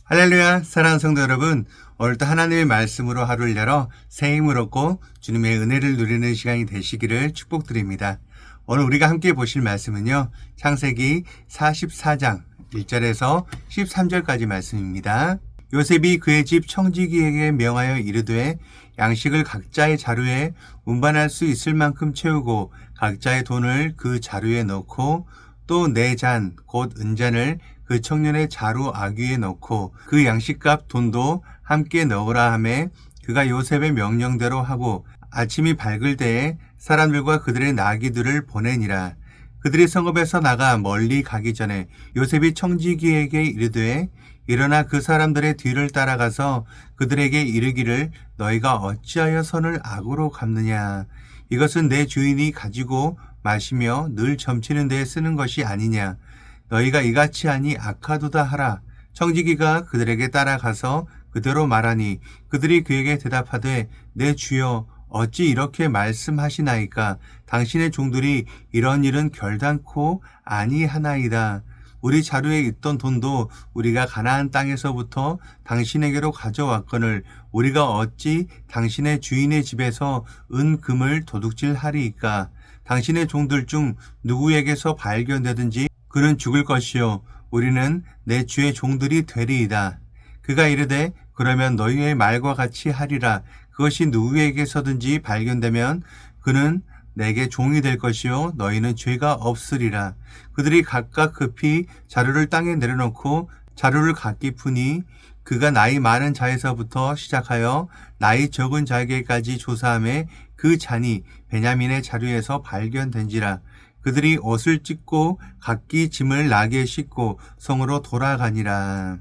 할렐루야, 사랑하는 성도 여러분, 오늘도 하나님의 말씀으로 하루를 열어 새 힘을 얻고 주님의 은혜를 누리는 시간이 되시기를 축복드립니다. 오늘 우리가 함께 보실 말씀은요, 창세기 44장 1절에서 13절까지 말씀입니다. 요셉이 그의 집 청지기에게 명하여 이르되 양식을 각자의 자루에 운반할 수 있을 만큼 채우고 각자의 돈을 그 자루에 넣고 또 네 잔 곧 은잔을 그 청년의 자루 아귀에 넣고 그 양식값 돈도 함께 넣으라 하매 그가 요셉의 명령대로 하고 아침이 밝을 때에 사람들과 그들의 나귀들을 보내니라. 그들이 성읍에서 나가 멀리 가기 전에 요셉이 청지기에게 이르되 일어나 그 사람들의 뒤를 따라가서 그들에게 이르기를 너희가 어찌하여 선을 악으로 갚느냐. 이것은 내 주인이 가지고 마시며 늘 점치는 데에 쓰는 것이 아니냐. 너희가 이같이 하니 악하도다 하라. 청지기가 그들에게 따라가서 그대로 말하니 그들이 그에게 대답하되 내 주여 어찌 이렇게 말씀하시나이까. 당신의 종들이 이런 일은 결단코 아니하나이다. 우리 자루에 있던 돈도 우리가 가나안 땅에서부터 당신에게로 가져왔거늘 우리가 어찌 당신의 주인의 집에서 은금을 도둑질하리이까. 당신의 종들 중 누구에게서 발견되든지 그는 죽을 것이요 우리는 내 주의 종들이 되리이다. 그가 이르되 그러면 너희의 말과 같이 하리라. 그것이 누구에게서든지 발견되면 그는 내게 종이 될 것이요 너희는 죄가 없으리라. 그들이 각각 급히 자루를 땅에 내려놓고 자루를 각기 푸니 그가 나이 많은 자에서부터 시작하여 나이 적은 자에게까지 조사하매 그 잔이 베냐민의 자루에서 발견된지라. 그들이 옷을 찢고 각기 짐을 나귀에 싣고 성으로 돌아가니라.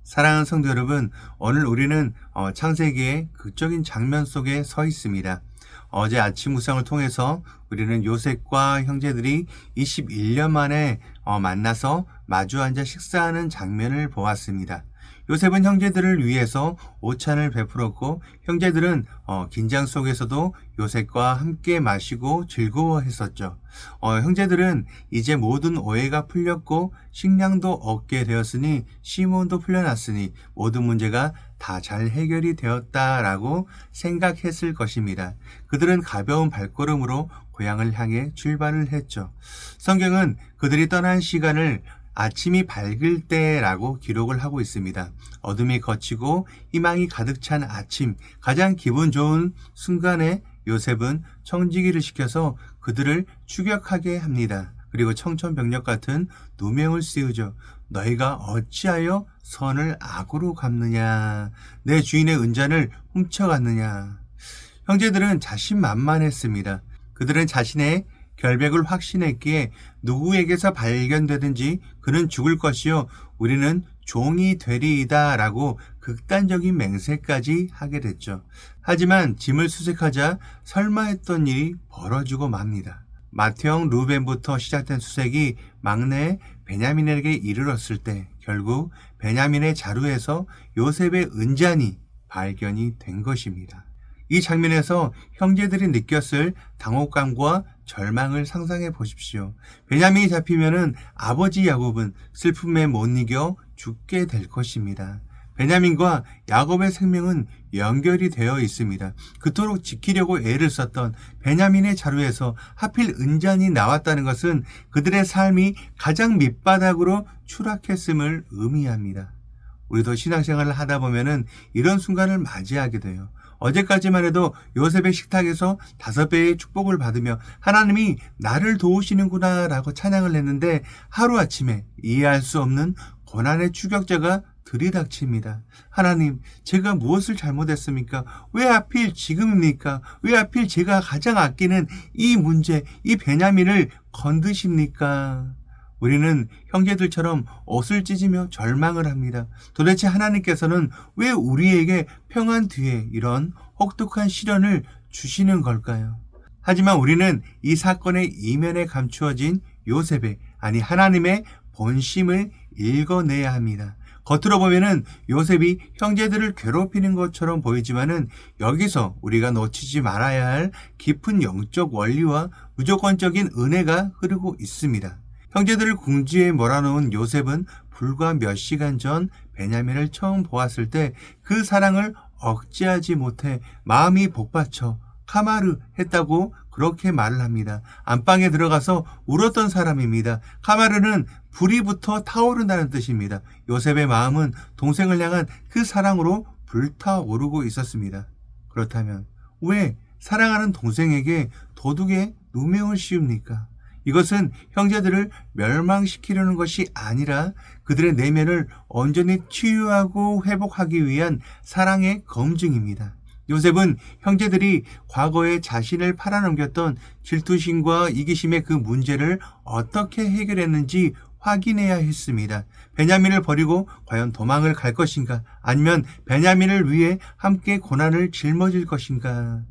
사랑하는 성도 여러분, 오늘 우리는 창세기의 극적인 장면 속에 서 있습니다. 어제 아침 묵상을 통해서 우리는 요셉과 형제들이 21년 만에 만나서 마주 앉아 식사하는 장면을 보았습니다. 요셉은 형제들을 위해서 오찬을 베풀었고 형제들은 긴장 속에서도 요셉과 함께 마시고 즐거워했었죠. 형제들은 이제 모든 오해가 풀렸고 식량도 얻게 되었으니 시몬도 풀려났으니 모든 문제가 다 잘 해결이 되었다라고 생각했을 것입니다. 그들은 가벼운 발걸음으로 고향을 향해 출발을 했죠. 성경은 그들이 떠난 시간을 아침이 밝을 때라고 기록을 하고 있습니다. 어둠이 걷히고 희망이 가득 찬 아침, 가장 기분 좋은 순간에 요셉은 청지기를 시켜서 그들을 추격하게 합니다. 그리고 청천벽력 같은 누명을 씌우죠. 너희가 어찌하여 선을 악으로 갚느냐. 내 주인의 은잔을 훔쳐갔느냐. 형제들은 자신만만했습니다. 그들은 자신의 결백을 확신했기에 누구에게서 발견되든지 그는 죽을 것이요 우리는 종이 되리이다 라고 극단적인 맹세까지 하게 됐죠. 하지만 짐을 수색하자 설마 했던 일이 벌어지고 맙니다. 맏형 루벤부터 시작된 수색이 막내 베냐민에게 이르렀을 때 결국 베냐민의 자루에서 요셉의 은잔이 발견이 된 것입니다. 이 장면에서 형제들이 느꼈을 당혹감과 절망을 상상해 보십시오. 베냐민이 잡히면은 아버지 야곱은 슬픔에 못 이겨 죽게 될 것입니다. 베냐민과 야곱의 생명은 연결이 되어 있습니다. 그토록 지키려고 애를 썼던 베냐민의 자루에서 하필 은잔이 나왔다는 것은 그들의 삶이 가장 밑바닥으로 추락했음을 의미합니다. 우리도 신앙생활을 하다 보면은 이런 순간을 맞이하게 돼요. 어제까지만 해도 요셉의 식탁에서 5배의 축복을 받으며 하나님이 나를 도우시는구나 라고 찬양을 했는데 하루아침에 이해할 수 없는 고난의 추격자가 들이닥칩니다. 하나님, 제가 무엇을 잘못했습니까? 왜 하필 지금입니까? 왜 하필 제가 가장 아끼는 이 문제, 이 베냐민을 건드십니까? 우리는 형제들처럼 옷을 찢으며 절망을 합니다. 도대체 하나님께서는 왜 우리에게 평안 뒤에 이런 혹독한 시련을 주시는 걸까요? 하지만 우리는 이 사건의 이면에 감추어진 요셉의, 아니 하나님의 본심을 읽어내야 합니다. 겉으로 보면은 요셉이 형제들을 괴롭히는 것처럼 보이지만은 여기서 우리가 놓치지 말아야 할 깊은 영적 원리와 무조건적인 은혜가 흐르고 있습니다. 형제들을 궁지에 몰아넣은 요셉은 불과 몇 시간 전 베냐민을 처음 보았을 때 그 사랑을 억제하지 못해 마음이 복받쳐 카마르 했다고 그렇게 말을 합니다. 안방에 들어가서 울었던 사람입니다. 카마르는 불이 붙어 타오른다는 뜻입니다. 요셉의 마음은 동생을 향한 그 사랑으로 불타오르고 있었습니다. 그렇다면 왜 사랑하는 동생에게 도둑의 누명을 씌웁니까? 이것은 형제들을 멸망시키려는 것이 아니라 그들의 내면을 온전히 치유하고 회복하기 위한 사랑의 검증입니다. 요셉은 형제들이 과거에 자신을 팔아넘겼던 질투심과 이기심의 그 문제를 어떻게 해결했는지 확인해야 했습니다. 베냐민을 버리고 과연 도망을 갈 것인가? 아니면 베냐민을 위해 함께 고난을 짊어질 것인가?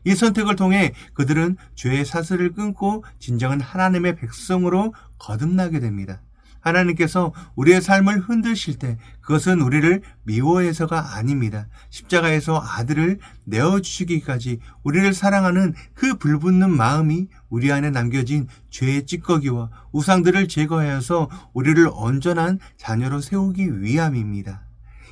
이 선택을 통해 그들은 죄의 사슬을 끊고 진정한 하나님의 백성으로 거듭나게 됩니다. 하나님께서 우리의 삶을 흔드실 때 그것은 우리를 미워해서가 아닙니다. 십자가에서 아들을 내어주시기까지 우리를 사랑하는 그 불붙는 마음이 우리 안에 남겨진 죄의 찌꺼기와 우상들을 제거하여서 우리를 온전한 자녀로 세우기 위함입니다.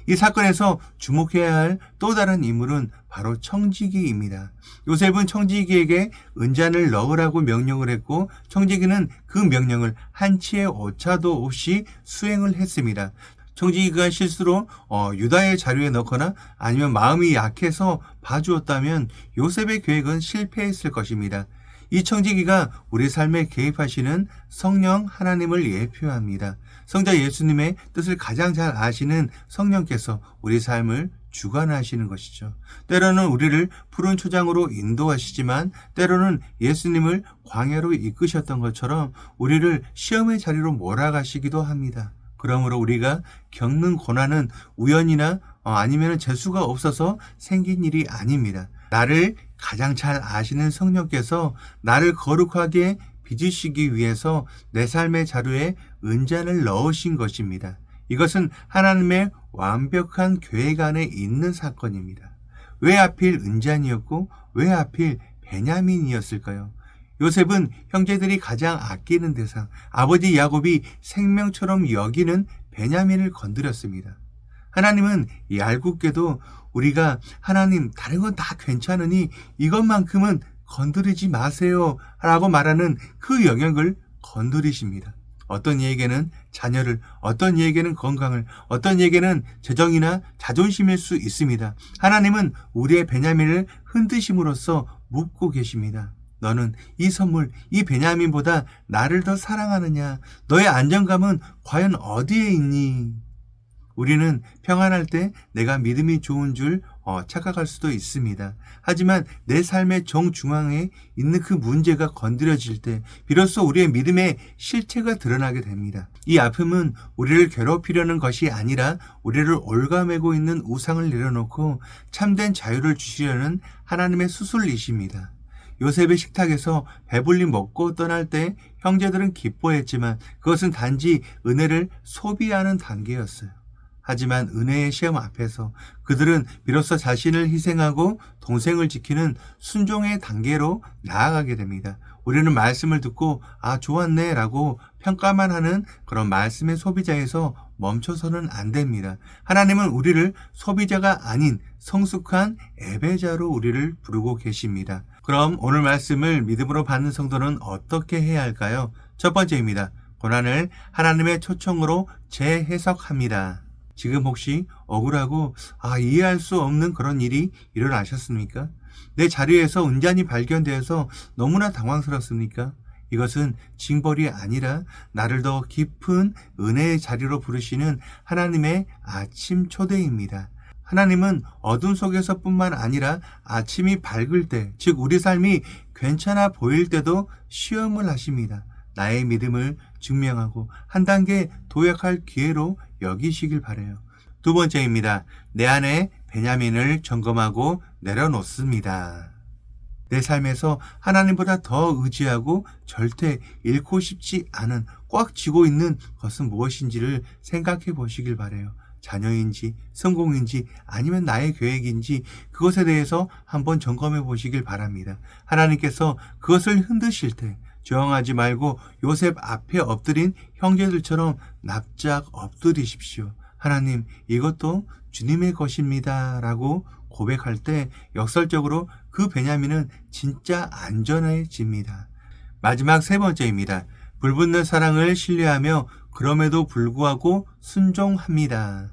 이 사건에서 주목해야 할 또 다른 인물은 바로 청지기입니다. 요셉은 청지기에게 은잔을 넣으라고 명령을 했고 청지기는 그 명령을 한치의 오차도 없이 수행을 했습니다. 청지기가 실수로 유다의 자료에 넣거나 아니면 마음이 약해서 봐주었다면 요셉의 계획은 실패했을 것입니다. 이 청지기가 우리 삶에 개입하시는 성령 하나님을 예표합니다. 성자 예수님의 뜻을 가장 잘 아시는 성령께서 우리 삶을 주관하시는 것이죠. 때로는 우리를 푸른 초장으로 인도하시지만 때로는 예수님을 광야로 이끄셨던 것처럼 우리를 시험의 자리로 몰아가시기도 합니다. 그러므로 우리가 겪는 고난은 우연이나 아니면 재수가 없어서 생긴 일이 아닙니다. 나를 가장 잘 아시는 성령께서 나를 거룩하게 빚으시기 위해서 내 삶의 자루에 은잔을 넣으신 것입니다. 이것은 하나님의 완벽한 계획 안에 있는 사건입니다. 왜 하필 은잔이었고 왜 하필 베냐민이었을까요? 요셉은 형제들이 가장 아끼는 대상, 아버지 야곱이 생명처럼 여기는 베냐민을 건드렸습니다. 하나님은 얄궂게도 우리가 하나님 다른 건 다 괜찮으니 이것만큼은 건드리지 마세요 라고 말하는 그 영역을 건드리십니다. 어떤 이에게는 자녀를, 어떤 이에게는 건강을, 어떤 이에게는 재정이나 자존심일 수 있습니다. 하나님은 우리의 베냐민을 흔드심으로써 묻고 계십니다. 너는 이 선물, 이 베냐민보다 나를 더 사랑하느냐? 너의 안정감은 과연 어디에 있니? 우리는 평안할 때 내가 믿음이 좋은 줄 착각할 수도 있습니다. 하지만 내 삶의 정중앙에 있는 그 문제가 건드려질 때 비로소 우리의 믿음의 실체가 드러나게 됩니다. 이 아픔은 우리를 괴롭히려는 것이 아니라 우리를 올가매고 있는 우상을 내려놓고 참된 자유를 주시려는 하나님의 수술이십니다. 요셉의 식탁에서 배불리 먹고 떠날 때 형제들은 기뻐했지만 그것은 단지 은혜를 소비하는 단계였어요. 하지만 은혜의 시험 앞에서 그들은 비로소 자신을 희생하고 동생을 지키는 순종의 단계로 나아가게 됩니다. 우리는 말씀을 듣고 좋았네 라고 평가만 하는 그런 말씀의 소비자에서 멈춰서는 안 됩니다. 하나님은 우리를 소비자가 아닌 성숙한 예배자로 우리를 부르고 계십니다. 그럼 오늘 말씀을 믿음으로 받는 성도는 어떻게 해야 할까요? 첫 번째입니다. 고난을 하나님의 초청으로 재해석합니다. 지금 혹시 억울하고 이해할 수 없는 그런 일이 일어나셨습니까? 내 자리에서 은잔이 발견되어서 너무나 당황스럽습니까? 이것은 징벌이 아니라 나를 더 깊은 은혜의 자리로 부르시는 하나님의 아침 초대입니다. 하나님은 어둠 속에서뿐만 아니라 아침이 밝을 때, 즉 우리 삶이 괜찮아 보일 때도 시험을 하십니다. 나의 믿음을 증명하고 한 단계 도약할 기회로 여기시길 바라요. 두 번째입니다. 내 안에 베냐민을 점검하고 내려놓습니다. 내 삶에서 하나님보다 더 의지하고 절대 잃고 싶지 않은 꽉 쥐고 있는 것은 무엇인지를 생각해 보시길 바라요. 자녀인지 성공인지 아니면 나의 계획인지 그것에 대해서 한번 점검해 보시길 바랍니다. 하나님께서 그것을 흔드실 때 저항하지 말고 요셉 앞에 엎드린 형제들처럼 납작 엎드리십시오. 하나님, 이것도 주님의 것입니다. 라고 고백할 때 역설적으로 그 베냐민은 진짜 안전해집니다. 마지막 세 번째입니다. 불붙는 사랑을 신뢰하며 그럼에도 불구하고 순종합니다.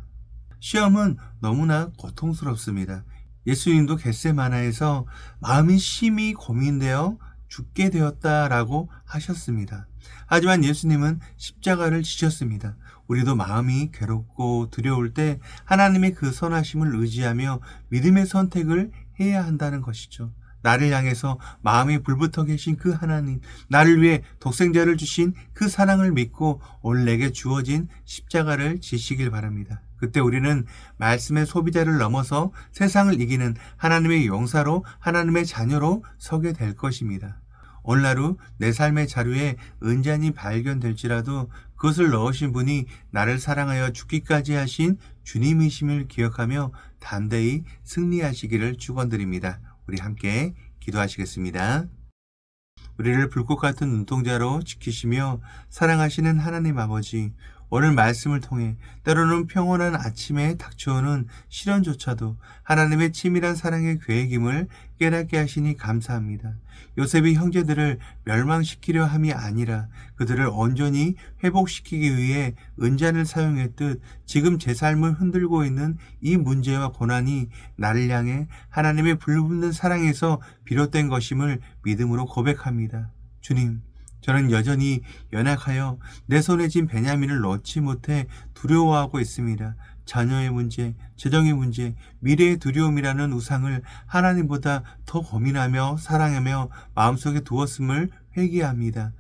시험은 너무나 고통스럽습니다. 예수님도 겟세마나에서 마음이 심히 고민되어 죽게 되었다라고 하셨습니다. 하지만 예수님은 십자가를 지셨습니다. 우리도 마음이 괴롭고 두려울 때 하나님의 그 선하심을 의지하며 믿음의 선택을 해야 한다는 것이죠. 나를 향해서 마음이 불붙어 계신 그 하나님, 나를 위해 독생자를 주신 그 사랑을 믿고 오늘 내게 주어진 십자가를 지시길 바랍니다. 그때 우리는 말씀의 소비자를 넘어서 세상을 이기는 하나님의 용사로, 하나님의 자녀로 서게 될 것입니다. 오늘 하루 내 삶의 자료에 은잔이 발견될지라도 그것을 넣으신 분이 나를 사랑하여 죽기까지 하신 주님이심을 기억하며 담대히 승리하시기를 축원드립니다. 우리 함께 기도하시겠습니다. 우리를 불꽃 같은 눈동자로 지키시며 사랑하시는 하나님 아버지, 오늘 말씀을 통해 때로는 평온한 아침에 닥쳐오는 시련조차도 하나님의 치밀한 사랑의 계획임을 깨닫게 하시니 감사합니다. 요셉이 형제들을 멸망시키려 함이 아니라 그들을 온전히 회복시키기 위해 은잔을 사용했듯 지금 제 삶을 흔들고 있는 이 문제와 고난이 나를 향해 하나님의 불붙는 사랑에서 비롯된 것임을 믿음으로 고백합니다. 주님, 저는 여전히 연약하여 내 손에 쥔 베냐민을 놓지 못해 두려워하고 있습니다. 자녀의 문제, 재정의 문제, 미래의 두려움이라는 우상을 하나님보다 더 고민하며 사랑하며 마음속에 두었음을 회개합니다.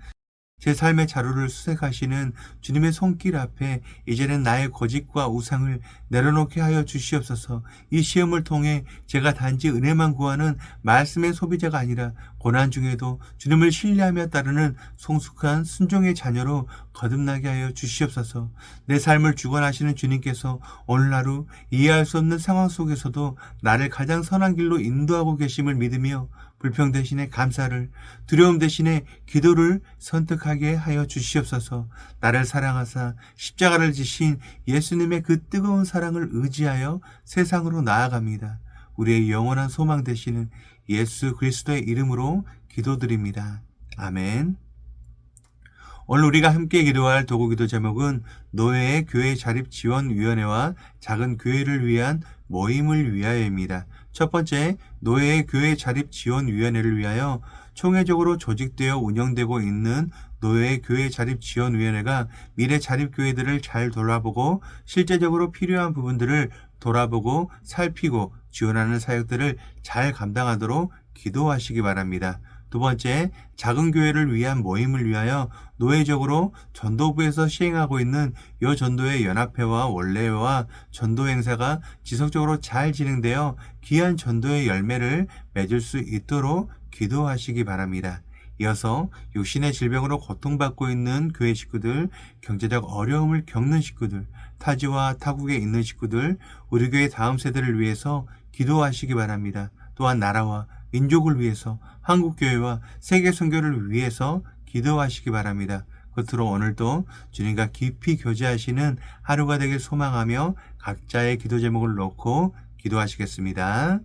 제 삶의 자료를 수색하시는 주님의 손길 앞에 이제는 나의 고집과 우상을 내려놓게 하여 주시옵소서. 이 시험을 통해 제가 단지 은혜만 구하는 말씀의 소비자가 아니라 고난 중에도 주님을 신뢰하며 따르는 성숙한 순종의 자녀로 거듭나게 하여 주시옵소서. 내 삶을 주관하시는 주님께서 오늘 하루 이해할 수 없는 상황 속에서도 나를 가장 선한 길로 인도하고 계심을 믿으며 불평 대신에 감사를, 두려움 대신에 기도를 선택하게 하여 주시옵소서. 나를 사랑하사 십자가를 지신 예수님의 그 뜨거운 사랑을 의지하여 세상으로 나아갑니다. 우리의 영원한 소망 되시는 예수 그리스도의 이름으로 기도드립니다. 아멘. 오늘 우리가 함께 기도할 도구기도 제목은 노예의 교회 자립지원위원회와 작은 교회를 위한 모임을 위하여입니다. 첫 번째, 노예의 교회 자립지원위원회를 위하여 총회적으로 조직되어 운영되고 있는 노예의 교회 자립지원위원회가 미래 자립교회들을 잘 돌아보고 실제적으로 필요한 부분들을 돌아보고 살피고 지원하는 사역들을 잘 감당하도록 기도하시기 바랍니다. 두 번째, 작은 교회를 위한 모임을 위하여 노예적으로 전도부에서 시행하고 있는 여전도회 연합회와 원례회와 전도 행사가 지속적으로 잘 진행되어 귀한 전도의 열매를 맺을 수 있도록 기도하시기 바랍니다. 이어서 육신의 질병으로 고통받고 있는 교회 식구들, 경제적 어려움을 겪는 식구들, 타지와 타국에 있는 식구들, 우리 교회 다음 세대를 위해서 기도하시기 바랍니다. 또한 나라와 민족을 위해서, 한국교회와 세계 선교를 위해서 기도하시기 바랍니다. 끝으로 오늘도 주님과 깊이 교제하시는 하루가 되길 소망하며 각자의 기도 제목을 놓고 기도하시겠습니다.